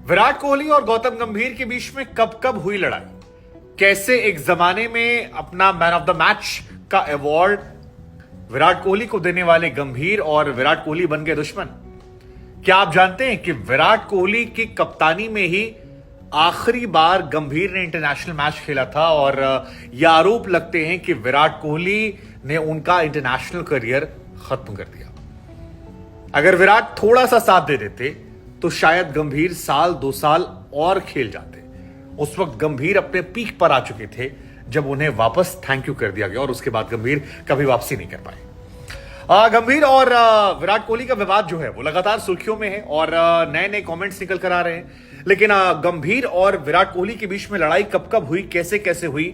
विराट कोहली और गौतम गंभीर के बीच में कब कब हुई लड़ाई, कैसे एक जमाने में अपना मैन ऑफ द मैच का अवार्ड विराट कोहली को देने वाले गंभीर और विराट कोहली बन गए दुश्मन। क्या आप जानते हैं कि विराट कोहली की कप्तानी में ही आखिरी बार गंभीर ने इंटरनेशनल मैच खेला था और यह आरोप लगते हैं कि विराट कोहली ने उनका इंटरनेशनल करियर खत्म कर दिया। अगर विराट थोड़ा सा साथ दे देते तो शायद गंभीर साल 2 साल और खेल जाते। उस वक्त गंभीर अपने पीक पर आ चुके थे जब उन्हें वापस थैंक यू कर दिया गया और उसके बाद गंभीर कभी वापसी नहीं कर पाए। गंभीर और विराट कोहली का विवाद जो है वो लगातार सुर्खियों में है और नए नए कमेंट्स निकल कर आ रहे हैं। लेकिन गंभीर और विराट कोहली के बीच में लड़ाई कब कब हुई, कैसे कैसे हुई,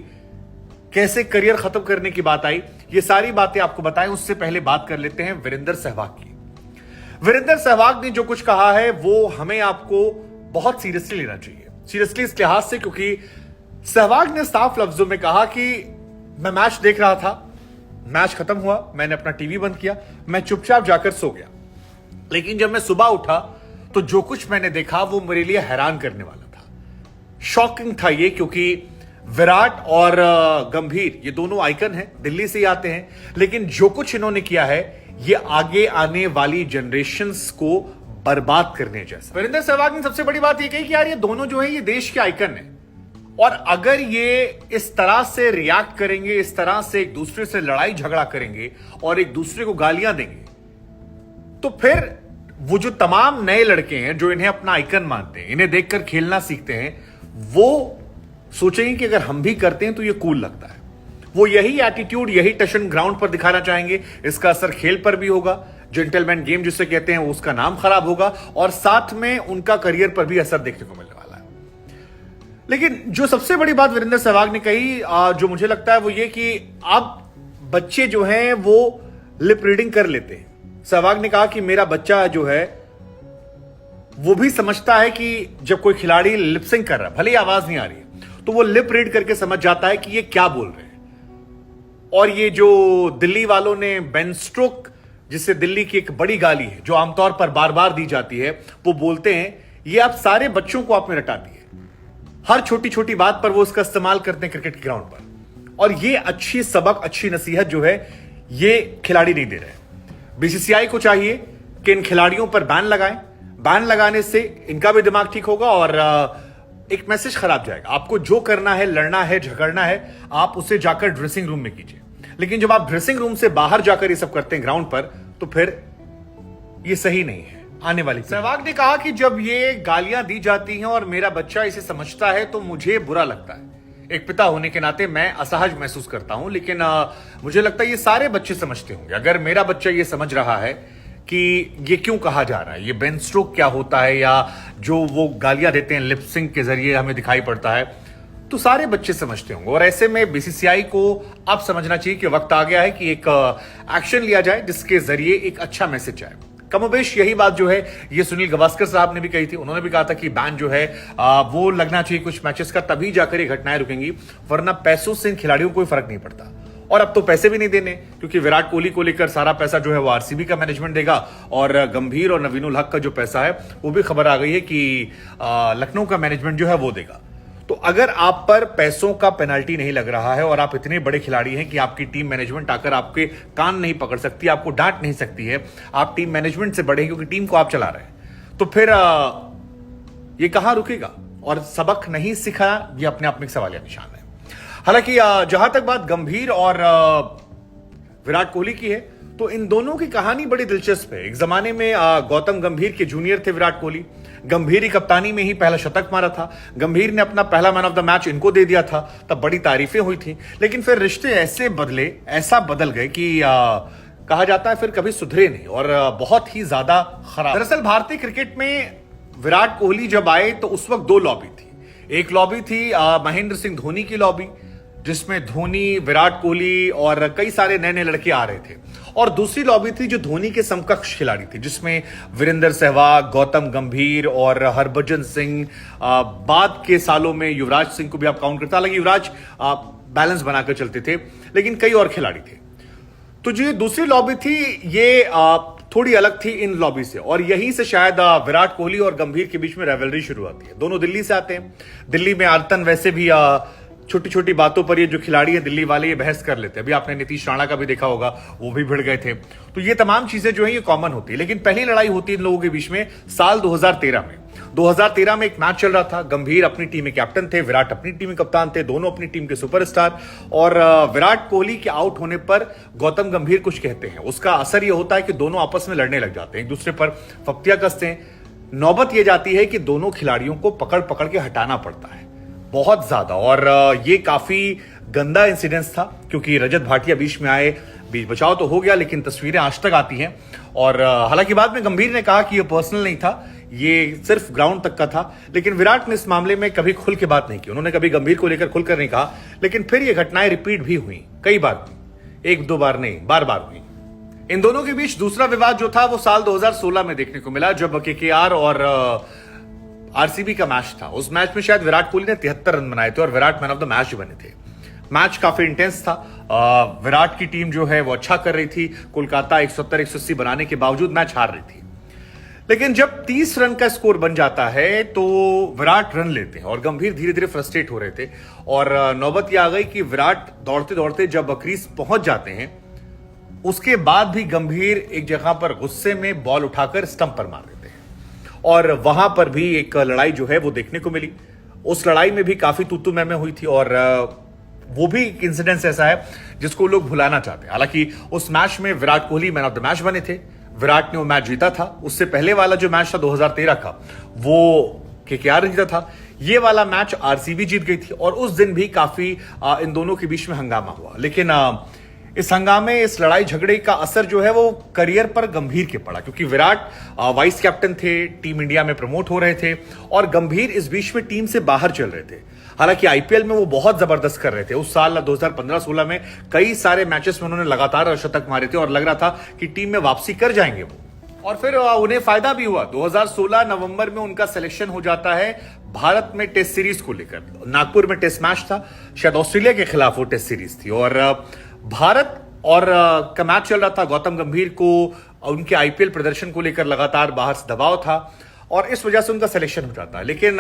कैसे करियर खत्म करने की बात आई, ये सारी बातें आपको बताएं। उससे पहले बात कर लेते हैं वीरेंद्र सहवाग की। वीरेंद्र सहवाग ने जो कुछ कहा है वो हमें आपको बहुत सीरियसली लेना चाहिए। सीरियसली इस लिहाज से क्योंकि सहवाग ने साफ लफ्जों में कहा कि मैं मैच देख रहा था, मैच खत्म हुआ, मैंने अपना टीवी बंद किया, मैं चुपचाप जाकर सो गया, लेकिन जब मैं सुबह उठा तो जो कुछ मैंने देखा वो मेरे लिए हैरान करने वाला था, शॉकिंग था ये। क्योंकि विराट और गंभीर ये दोनों आइकन हैं, दिल्ली से ही आते हैं, लेकिन जो कुछ इन्होंने किया है ये आगे आने वाली जनरेशंस को बर्बाद करने जैसा। वीरेंद्र सहवाग ने सबसे बड़ी बात ये कही कि यार ये दोनों जो है ये देश के आइकन हैं और अगर ये इस तरह से रिएक्ट करेंगे, इस तरह से एक दूसरे से लड़ाई झगड़ा करेंगे और एक दूसरे को गालियां देंगे तो फिर वो जो तमाम नए लड़के हैं जो इन्हें अपना आइकन मानते हैं, इन्हें देखकर खेलना सीखते हैं, वो सोचेंगे कि अगर हम भी करते हैं तो ये कूल लगता है। वो यही एटीट्यूड, यही टशन ग्राउंड पर दिखाना चाहेंगे। इसका असर खेल पर भी होगा, जेंटलमैन गेम जिसे कहते हैं उसका नाम खराब होगा और साथ में उनका करियर पर भी असर देखने को मिलने वाला है। लेकिन जो सबसे बड़ी बात वीरेंद्र सहवाग ने कही, जो मुझे लगता है वो ये कि अब बच्चे जो हैं वो लिप रीडिंग कर लेते हैं। सहवाग ने कहा कि मेरा बच्चा जो है वो भी समझता है कि जब कोई खिलाड़ी लिपसिंग कर रहा है, भले ही आवाज नहीं आ रही है, तो वो लिप रीड करके समझ जाता है कि ये क्या बोल रहे हैं। और ये जो दिल्ली वालों ने बेन स्टोक्स, जिससे दिल्ली की एक बड़ी गाली है जो आमतौर पर बार बार दी जाती है, वो बोलते हैं ये आप सारे बच्चों को आपने रटा दिए। हर छोटी छोटी बात पर वो उसका इस्तेमाल करते हैं क्रिकेट ग्राउंड पर। और ये अच्छी सबक, अच्छी नसीहत जो है ये खिलाड़ी नहीं दे रहे हैं। बीसीसीआई को चाहिए कि इन खिलाड़ियों पर बैन लगाएं। बैन लगाने से इनका भी दिमाग ठीक होगा और एक मैसेज खराब जाएगा। आपको जो करना है, लड़ना है, झगड़ना है, आप उसे जाकर ड्रेसिंग रूम में कीजिए। लेकिन जब आप ड्रेसिंग रूम से बाहर जाकर ये सब करते हैं ग्राउंड पर, तो फिर ये सही नहीं है आने वाली। सहवाग ने कहा कि जब ये गालियां दी जाती हैं और मेरा बच्चा इसे समझता है तो मुझे बुरा लगता है। एक पिता होने के नाते मैं असहज महसूस करता हूं, लेकिन मुझे लगता है ये सारे बच्चे समझते होंगे। अगर मेरा बच्चा ये समझ रहा है कि ये क्यों कहा जा रहा है, ये बेन स्टोक्स क्या होता है, या जो वो गालियां देते हैं लिपसिंग के जरिए हमें दिखाई पड़ता है, तो सारे बच्चे समझते होंगे। और ऐसे में बीसीसीआई को अब समझना चाहिए कि वक्त आ गया है कि एक एक्शन लिया जाए जिसके जरिए एक अच्छा मैसेज आए। कमोबेश यही बात जो है ये सुनील गावस्कर साहब ने भी कही थी। उन्होंने भी कहा था कि बैन जो है वो लगना चाहिए कुछ मैचेस का, तभी जाकर ये घटनाएं रुकेंगी, वरना पैसों से इन खिलाड़ियों को कोई फर्क नहीं पड़ता। और अब तो पैसे भी नहीं देने, क्योंकि विराट कोहली को लेकर सारा पैसा जो है वो आरसीबी का मैनेजमेंट देगा और गंभीर और नवीनुल हक का जो पैसा है वो भी खबर आ गई है कि लखनऊ का मैनेजमेंट जो है वो देगा। तो अगर आप पर पैसों का पेनल्टी नहीं लग रहा है और आप इतने बड़े खिलाड़ी हैं कि आपकी टीम मैनेजमेंट आकर आपके कान नहीं पकड़ सकती, आपको डांट नहीं सकती है, आप टीम मैनेजमेंट से बड़े हैं क्योंकि टीम को आप चला रहे हैं, तो फिर ये कहां रुकेगा और सबक नहीं सीखा, ये अपने आप में एक सवालिया निशान है। हालांकि जहां तक बात गंभीर और विराट कोहली की है, तो इन दोनों की कहानी बड़ी दिलचस्प है। एक जमाने में गौतम गंभीर के जूनियर थे विराट कोहली। गंभीर ही कप्तानी में ही पहला शतक मारा था। गंभीर ने अपना पहला मैन ऑफ द मैच इनको दे दिया था, तब बड़ी तारीफें हुई थी। लेकिन फिर रिश्ते ऐसे बदले, ऐसा बदल गए कि कहा जाता है फिर कभी सुधरे नहीं और बहुत ही ज्यादा खराब। दरअसल भारतीय क्रिकेट में विराट कोहली जब आए तो उस वक्त 2 लॉबी थी। एक लॉबी थी महेंद्र सिंह धोनी की लॉबी, जिसमें धोनी, विराट कोहली और कई सारे नए नए लड़के आ रहे थे, और दूसरी लॉबी थी जो धोनी के समकक्ष खिलाड़ी थी, जिसमें वीरेंद्र सहवाग, गौतम गंभीर और हरभजन सिंह, बाद के सालों में युवराज सिंह को भी आप काउंट करते, हालांकि युवराज बैलेंस बनाकर चलते थे, लेकिन कई और खिलाड़ी थे। तो जो दूसरी लॉबी थी ये थोड़ी अलग थी इन लॉबी से, और यहीं से शायद विराट कोहली और गंभीर के बीच में राइवलरी शुरू होती है। दोनों दिल्ली से आते हैं। दिल्ली में आदतन वैसे भी छोटी छोटी बातों पर ये जो खिलाड़ी है दिल्ली वाले ये बहस कर लेते हैं। अभी आपने नीतीश राणा का भी देखा होगा, वो भी भिड़ गए थे। तो ये तमाम चीजें जो है ये कॉमन होती है। लेकिन पहली लड़ाई होती है इन लोगों के बीच में साल 2013 में। 2013 में एक मैच चल रहा था। गंभीर अपनी टीम में कैप्टन थे, विराट अपनी टीम में कप्तान थे, दोनों अपनी टीम के सुपरस्टार। और विराट कोहली के आउट होने पर गौतम गंभीर कुछ कहते हैं, उसका असर यह होता है कि दोनों आपस में लड़ने लग जाते हैं, एक दूसरे पर फप्तियां कसते हैं। नौबत यह जाती है कि दोनों खिलाड़ियों को पकड़ पकड़ के हटाना पड़ता है बहुत ज्यादा। और ये काफी गंदा इंसिडेंस था, क्योंकि रजत भाटिया बीच में आए, बीच बचाव तो हो गया, लेकिन तस्वीरें आज तक आती हैं। और हालांकि बाद में गंभीर ने कहा कि ये पर्सनल नहीं था, ये सिर्फ ग्राउंड तक का था। लेकिन विराट ने इस मामले में कभी खुल के बात नहीं की, उन्होंने कभी गंभीर को लेकर खुलकर नहीं कहा। लेकिन फिर ये घटनाएं रिपीट भी हुई, कई बार, एक दो बार नहीं, बार बार हुई। इन दोनों के बीच दूसरा विवाद जो था वो साल 2016 में देखने को मिला, जब केकेआर और आरसीबी का मैच था। उस मैच में शायद विराट कोहली ने 73 रन बनाए थे और Virat man of the match बने थे। मैच काफी इंटेंस था। विराट की टीम जो है वो अच्छा कर रही थी। कोलकाता 170-180 बनाने के बावजूद मैच हार रही थी। लेकिन जब 30 रन का स्कोर बन जाता है तो विराट रन लेते हैं और गंभीर धीरे धीरे फ्रस्ट्रेट हो रहे थे। और नौबत यह आ गई कि विराट दौड़ते दौड़ते जब क्रीज पहुंच जाते हैं, उसके बाद भी गंभीर एक जगह पर गुस्से में बॉल उठाकर स्टंप पर मार देते हैं। और वहां पर भी एक लड़ाई जो है वो देखने को मिली। उस लड़ाई में भी काफी तू मैं हुई थी। और वो भी एक इंसिडेंस ऐसा है जिसको लोग भुलाना चाहते हैं। हालांकि उस मैच में Virat Kohli man of the match बने थे, विराट ने वो मैच जीता था। उससे पहले वाला जो मैच था 2013 का, वो केकेआर जीता था। ये वाला मैच आरसीबी जीत गई थी। और उस दिन भी काफी इन दोनों के बीच में हंगामा हुआ। लेकिन इस हंगामे, इस लड़ाई झगड़े का असर जो है वो करियर पर गंभीर के पड़ा, क्योंकि विराट वाइस कैप्टन थे, टीम इंडिया में प्रमोट हो रहे थे और गंभीर इस बीच में टीम से बाहर चल रहे थे। हालांकि आईपीएल में वो बहुत जबरदस्त कर रहे थे। उस साल 2015-16 में कई सारे मैचेस में उन्होंने लगातार शतक मारे थे और लग रहा था कि टीम में वापसी कर जाएंगे वो। और फिर उन्हें फायदा भी हुआ। 2016 नवंबर में उनका सिलेक्शन हो जाता है भारत में टेस्ट सीरीज को लेकर। नागपुर में टेस्ट मैच था, शायद ऑस्ट्रेलिया के खिलाफ वो टेस्ट सीरीज थी। और भारत और का मैच चल रहा था। गौतम गंभीर को उनके आईपीएल प्रदर्शन को लेकर लगातार बाहर से दबाव था और इस वजह से उनका सिलेक्शन हो जाता है। लेकिन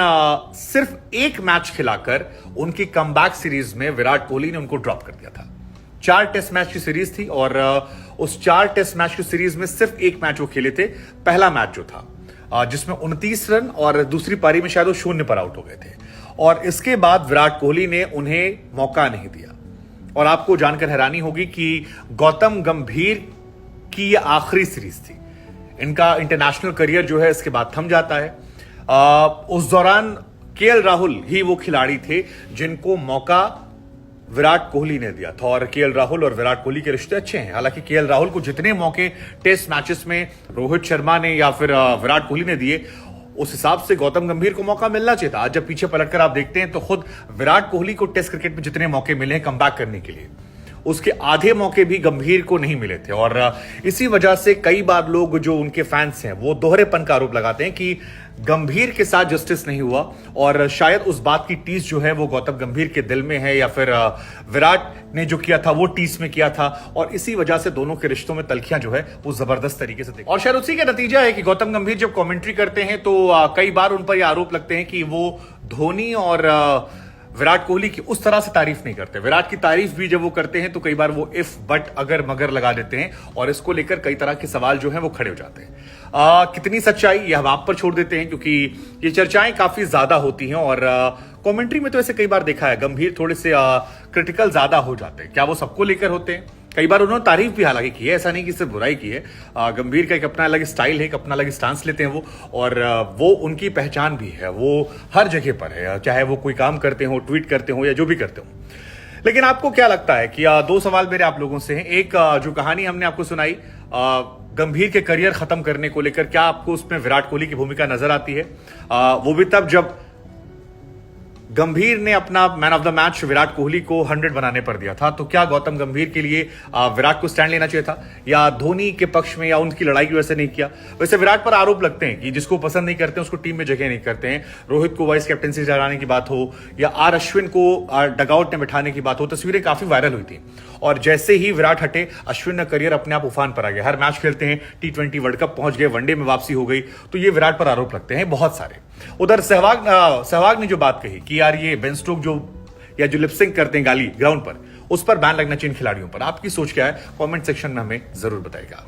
सिर्फ एक मैच खिलाकर उनकी कमबैक सीरीज में विराट कोहली ने उनको ड्रॉप कर दिया था। 4 टेस्ट मैच की सीरीज थी और उस 4 टेस्ट मैच की सीरीज में सिर्फ एक मैच वो खेले थे, पहला मैच जो था, जिसमें 29 रन, और दूसरी पारी में शायद वो 0 पर आउट हो गए थे। और इसके बाद विराट कोहली ने उन्हें मौका नहीं दिया। और आपको जानकर हैरानी होगी कि गौतम गंभीर की यह आखिरी सीरीज थी। इनका इंटरनेशनल करियर जो है इसके बाद थम जाता है। उस दौरान केएल राहुल ही वो खिलाड़ी थे जिनको मौका विराट कोहली ने दिया था। और केएल राहुल और विराट कोहली के रिश्ते अच्छे हैं। हालांकि केएल राहुल को जितने मौके टेस्ट मैचेस में रोहित शर्मा ने या फिर विराट कोहली ने दिए, उस हिसाब से गौतम गंभीर को मौका मिलना चाहिए था। आज जब पीछे पलटकर आप देखते हैं तो खुद विराट कोहली को टेस्ट क्रिकेट में जितने मौके मिले हैं कमबैक करने के लिए, उसके आधे मौके भी गंभीर को नहीं मिले थे। और इसी वजह से कई बार लोग जो उनके फैंस हैं वो दोहरेपन का आरोप लगाते हैं कि गंभीर के साथ जस्टिस नहीं हुआ। और शायद उस बात की टीस जो है वो गौतम गंभीर के दिल में है, या फिर विराट ने जो किया था वो टीस में किया था। और इसी वजह से दोनों के रिश्तों में तलखियां जो है वो जबरदस्त तरीके से और शायद उसी का नतीजा है कि गौतम गंभीर जब कमेंट्री करते हैं तो कई बार उन पर यह आरोप लगते हैं कि वो धोनी और विराट कोहली की उस तरह से तारीफ नहीं करते। विराट की तारीफ भी जब वो करते हैं तो कई बार वो इफ, बट, अगर, मगर लगा देते हैं और इसको लेकर कई तरह के सवाल जो हैं वो खड़े हो जाते हैं। कितनी सच्चाई ये हम आप पर छोड़ देते हैं, क्योंकि ये चर्चाएं काफी ज्यादा होती हैं। और कमेंट्री में तो ऐसे कई बार देखा है गंभीर थोड़े से क्रिटिकल ज्यादा हो जाते हैं। क्या वो सबको लेकर होते हैं? कई बार उन्होंने तारीफ भी हालांकि की है, ऐसा नहीं कि सिर्फ बुराई की है। गंभीर का एक अपना अलग स्टाइल है, एक अपना अलग स्टांस लेते हैं वो, और वो उनकी पहचान भी है, वो हर जगह पर है, चाहे वो कोई काम करते हो, ट्वीट करते हो या जो भी करते हो। लेकिन आपको क्या लगता है कि 2 सवाल मेरे आप लोगों से हैं। एक, जो कहानी हमने आपको सुनाई गंभीर के करियर खत्म करने को लेकर, क्या आपको उसमें विराट कोहली की भूमिका नजर आती है? वो भी तब जब गंभीर ने अपना man of the match Virat Kohli को 100 बनाने पर दिया था, तो क्या गौतम गंभीर के लिए विराट को स्टैंड लेना चाहिए था, या धोनी के पक्ष में या उनकी लड़ाई की वजह से नहीं किया? वैसे विराट पर आरोप लगते हैं कि जिसको पसंद नहीं करते उसको टीम में जगह नहीं करते हैं। रोहित को वाइस कैप्टनसी से हटाने की बात हो या आर अश्विन को डगआउट में बिठाने की बात हो, तस्वीरें काफी वायरल हुई थी। और जैसे ही विराट हटे, अश्विन का करियर अपने आप उफान पर आ गया। हर मैच खेलते हैं, T20 वर्ल्ड कप पहुंच गए, वनडे में वापसी हो गई, तो ये विराट पर आरोप लगते हैं बहुत सारे। उधर सहवाग ने जो बात कही कि यार ये बेन स्टोक जो लिपसिंग करते हैं गाली ग्राउंड पर, उस पर बैन लगना चाहिए इन खिलाड़ियों पर। आपकी सोच क्या है? कमेंट सेक्शन में हमें जरूर बताइएगा।